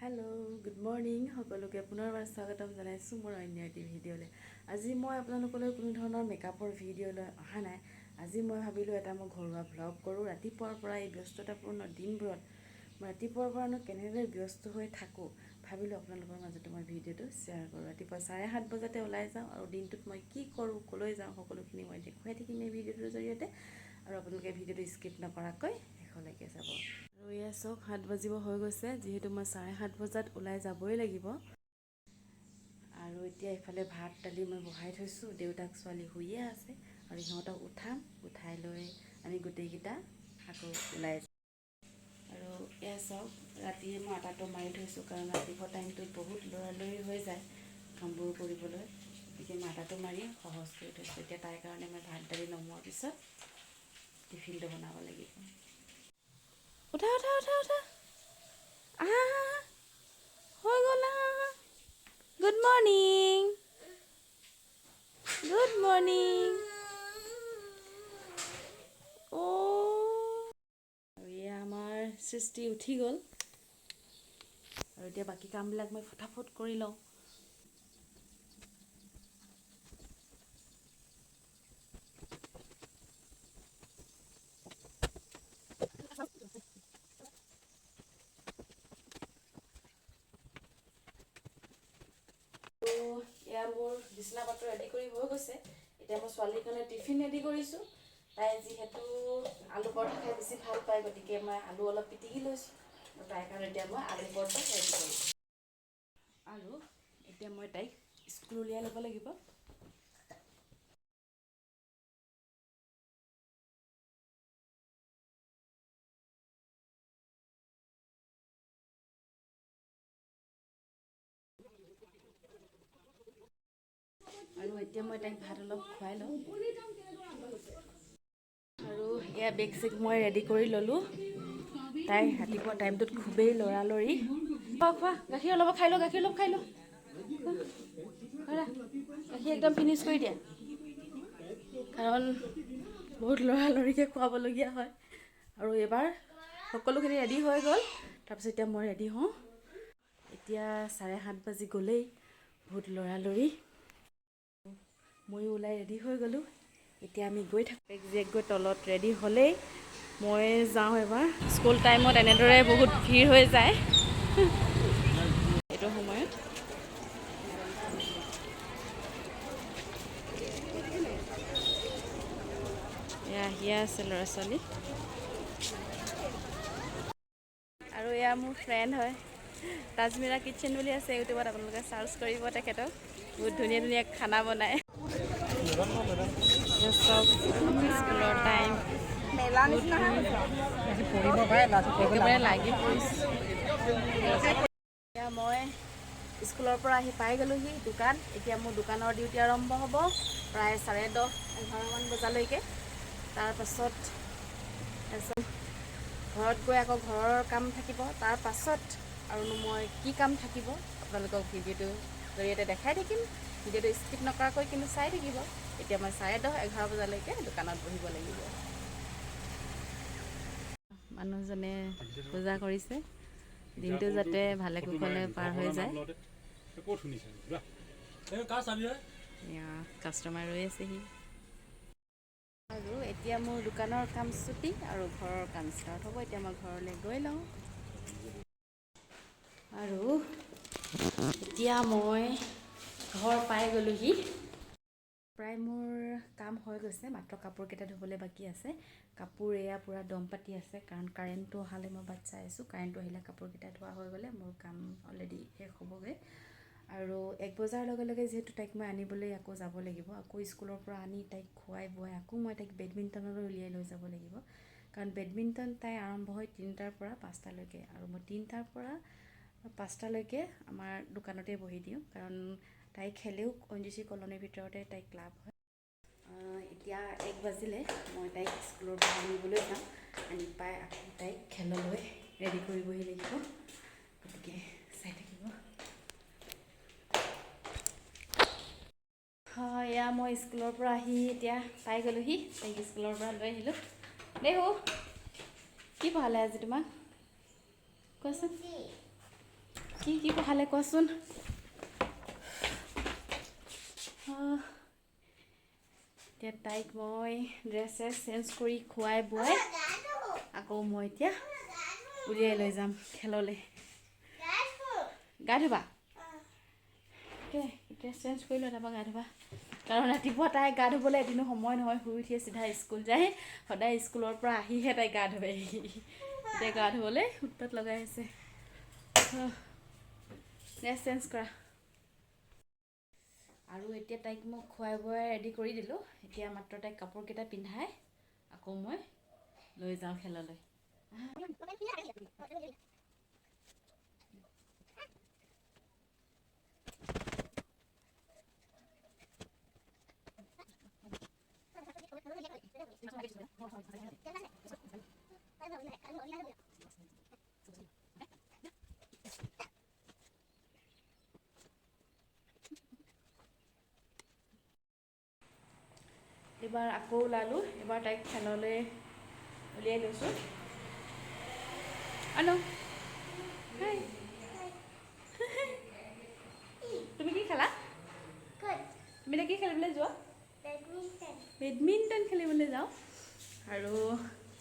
Hello' good morning সকলোকে পুনৰবাৰ স্বাগতম জনাইছোঁ মোৰ অন্য এটি ভিডিঅ'লৈ। আজি মই আপোনালোকলৈ কোনো ধৰণৰ মেকআপৰ ভিডিঅ' লৈ অহা নাই। আজি মই ভাবিলোঁ এটা মই ঘৰুৱা ভ্লগ কৰোঁ। ৰাতিপুৱাৰ পৰা এই ব্যস্ততাপূৰ্ণ দিনবোৰত মই ৰাতিপুৱাৰ পৰানো কেনেদৰে ব্যস্ত হৈ থাকোঁ ভাবিলোঁ আপোনালোকৰ মাজতে মই ভিডিঅ'টো শ্বেয়াৰ কৰোঁ। ৰাতিপুৱা 7:30 বজাতে ওলাই যাওঁ আৰু দিনটোত মই কি কৰোঁ, ক'লৈ যাওঁ সকলোখিনি মই দেখুৱাই থাকিম এই ভিডিঅ'টোৰ জৰিয়তে। আৰু আপোনালোকে ভিডিঅ'টো স্কিপ নকৰাকৈ শেষলৈকে চাব। আৰু এয়া চাওক 7 বাজিব হৈ গৈছে, যিহেতু মই 7:30 বজাত ওলাই যাবই লাগিব। আৰু এতিয়া এইফালে ভাত দালি মই বহাই থৈছোঁ। দেউতাক ছোৱালী শুইয়ে আছে আৰু সিহঁতক উঠাই লৈ আমি গোটেইকেইটা আকৌ ওলাই যাওঁ। আৰু এয়া চাওক ৰাতিয়ে মই আটাটো মাৰি থৈছোঁ, কাৰণ ৰাতিপুৱা টাইমটোত বহুত লৰালৰি হৈ যায় কামবোৰ কৰিবলৈ। গতিকে মই আটাটো মাৰি সহজ কৰি থৈছোঁ। এতিয়া তাইৰ কাৰণে মই ভাত দালি নমোৱাৰ পিছত টিফিনটো বনাব লাগিব। উঠা উঠা উঠা উঠা, আহা আহা হৈ গ'ল, আহা। Good morning, good morning. আৰু এয়া আমাৰ সৃষ্টি উঠি গ'ল আৰু এতিয়া বাকী কামবিলাক মই ফটাফট কৰি লওঁ। এয়া মোৰ বিছনা পাত্ৰ ৰেডি কৰি হৈ গৈছে। এতিয়া মই ছোৱালীৰ কাৰণে টিফিন ৰেডি কৰিছোঁ। তাই যিহেতু আলু পৰঠা খাই বেছি ভাল পায়, গতিকে মই আলু অলপ পিটিকি লৈছোঁ। তাইৰ কাৰণে এতিয়া মই আলু পৰঠা ৰেডি কৰিছোঁ। আৰু এতিয়া মই তাইক স্কুল উলিয়াই ল'ব লাগিব। আৰু এতিয়া মই তাইক ভাত অলপ খুৱাই লওঁ। আৰু এয়া বেগ চেগ মই ৰেডি কৰি ল'লোঁ। তাই ৰাতিপুৱা টাইমটোত খুবেই লৰালৰি। খোৱা গাখীৰ অলপ খাই লওঁ, গাখীৰ অলপ খাই লওঁ। গাখীৰ একদম ফিনিছ কৰি দিয়া, কাৰণ বহুত লৰালৰিকৈ খুৱাবলগীয়া হয়। আৰু এইবাৰ সকলোখিনি ৰেডি হৈ গ'ল। তাৰপিছত এতিয়া মই ৰেডি হওঁ। এতিয়া 7:30 বাজি গ'লেই, বহুত লৰালৰি। ময়ো ওলাই ৰেডি হৈ গ'লোঁ। এতিয়া আমি গৈ থাকোঁ। একজেক্ট গৈ তলত ৰেডি হ'লেই মই যাওঁ। এবাৰ স্কুল টাইমত এনেদৰে বহুত ভিৰ হৈ যায় এইটো সময়ত। এয়া আহিয়ে আছে ল'ৰা ছোৱালী। আৰু এয়া মোৰ ফ্ৰেণ্ড হয়, তাজমিৰা কিটচেন বুলি আছে ইউটিউবত, আপোনালোকে চাৰ্চ কৰিব তেখেতক। বহুত ধুনীয়া ধুনীয়া খানা বনায়। স্কুলৰ টাইম একেবাৰে লাগি পৰিছোঁ। এতিয়া মই স্কুলৰ পৰা আহি পাই গ'লোহি দোকান। এতিয়া মোৰ দোকানৰ ডিউটি আৰম্ভ হ'ব প্ৰায় 10:30-11মান বজালৈকে। তাৰপাছত ঘৰত গৈ আকৌ ঘৰৰ কাম থাকিব। তাৰপাছত আৰু মই কি কাম থাকিব আপোনালোকক ভিডিঅ'টোৰ জৰিয়তে দেখাই থাকিম। ভিডিঅ'টো স্কিপ নকৰাকৈ কিন্তু চাই থাকিব। এতিয়া মই 10:30-11 বজালৈকে দোকানত বহিব লাগিব। মানুহজনে পূজা কৰিছে, দিনটো যাতে ভালে কুশলে পাৰ হৈ যায়। কাষ্টমাৰ ৰৈ আছেহি। আৰু এতিয়া মোৰ দোকানৰ কাম ছুটি আৰু ঘৰৰ কাম ষ্টাৰ্ট হ'ব। এতিয়া মই ঘৰলৈ গৈ লওঁ। আৰু এতিয়া মই ঘৰ পাই গ'লোহি। প্ৰায় মোৰ কাম হৈ গৈছে, মাত্ৰ কাপোৰকেইটা ধুবলৈ বাকী আছে। কাপোৰ এয়া পূৰা দম পাতি আছে, কাৰণ কাৰেণ্টটো অহালৈ মই বাট চাই আছোঁ। কাৰেণ্টটো আহিলে কাপোৰকেইটা ধোৱা হৈ গ'লে মোৰ কাম অলৰেডি শেষ হ'বগৈ। আৰু 1 বজাৰ লগে লগে যিহেতু তাইক মই আনিবলৈ আকৌ যাব লাগিব। আকৌ স্কুলৰ পৰা আনি তাইক খুৱাই বোৱাই আকৌ মই তাইক বেডমিণ্টনলৈ উলিয়াই লৈ যাব লাগিব। কাৰণ বেডমিণ্টন তাই আৰম্ভ হয় 3টাৰ পৰা 5টালৈকে, আৰু মই 3টাৰ পৰা 5টালৈকে আমাৰ দোকানতে বহি দিওঁ, কাৰণ তাই খেলেও ONGC কলনীৰ ভিতৰতে তাই ক্লাব হয়। এতিয়া 1 বাজিলে, মই তাইক স্কুলৰ পৰা আনিবলৈ যাম। আনি পাই আকৌ তাইক খেললৈ ৰেডি কৰিবহি লাগিব। গতিকে চাই থাকিব। এয়া মই স্কুলৰ পৰা আহি এতিয়া পাই গ'লোহি। তাইক স্কুলৰ পৰা লৈ আহিলোঁ। দেহু কি পঢ়ালে আজি তোমাক কোৱাচোন? কি পঢ়ালে কোৱাচোন এতিয়া তাইক মই ড্ৰেছ চেঞ্জ কৰি খুৱাই বোৱাই আকৌ মই এতিয়া উলিয়াই লৈ যাম খেললৈ গা ধুবা ড্ৰেছ চেঞ্জ কৰি লৈ তাৰপৰা গা ধুবা কাৰণ ৰাতিপুৱা তাই গা ধুবলৈ এদিনো সময় নহয় শুই উঠিয়ে চিধা স্কুল যায় সদায় স্কুলৰ পৰা আহিহে তাই গা ধুৱে এতিয়া গা ধুবলৈ উৎপাত লগাই আছে ড্ৰেছ চেঞ্জ কৰা আৰু এতিয়া তাইক মই খুৱাই বোৱাই ৰেডি কৰি দিলোঁ এতিয়া মাত্ৰ তাইক কাপোৰকেইটা পিন্ধাই আকৌ মই লৈ যাওঁ খেললৈ এবাৰ আকৌ ওলালোঁ এবাৰ তাইক খেললৈ উলিয়াই লৈছোঁ আনো হাই তুমি কি খেলা তুমি এতিয়া কি খেলিবলৈ যোৱা বেডমিণ্টন খেলিবলৈ যাওঁ আৰু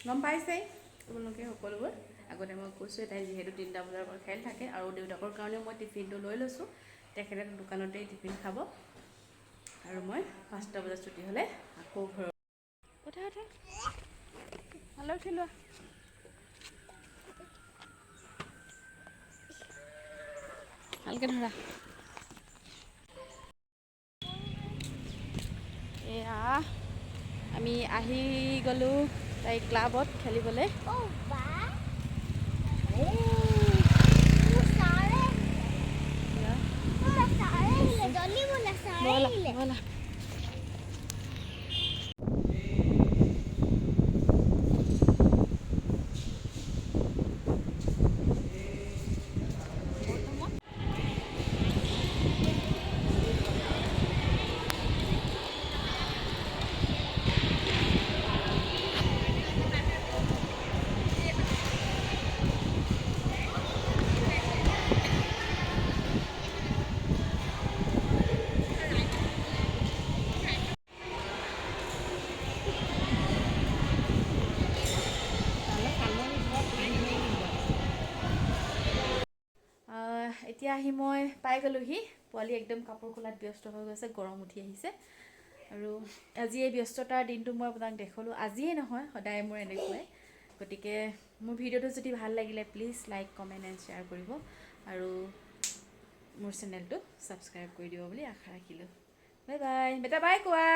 গম পাইছেই তোমালোকে সকলোবোৰ আগতে মই কৈছোঁ তাই যিহেতু 3টা বজাৰ পৰা খেল থাকে আৰু দেউতাকৰ কাৰণেও মই টিফিনটো লৈ লৈছোঁ তেখেতে দোকানতেই টিফিন খাব আৰু মই 5টা বজাত ছুটি হ'লে আকৌ ঘৰত কথা ভালে উঠি লোৱা ভালকৈ ধৰা এয়া আমি আহি গ'লোঁ তাই ক্লাবত খেলিবলৈ ব'লা এতিয়া আহি মই পাই গ'লোহি পোৱালি একদম কাপোৰ খোলাত ব্যস্ত হৈ গৈছে গৰম উঠি আহিছে আৰু আজি এই ব্যস্ততাৰ দিনটো মই আপোনাক দেখুৱালোঁ আজিয়ে নহয় সদায় মোৰ এনেকুৱাই গতিকে মোৰ ভিডিঅ'টো যদি ভাল লাগিলে please like comment and share কৰিব আৰু মোৰ চেনেলটো ছাবস্ক্ৰাইব কৰি দিব বুলি আশা ৰাখিলোঁ বাই বাই বেটা বাই কোৱা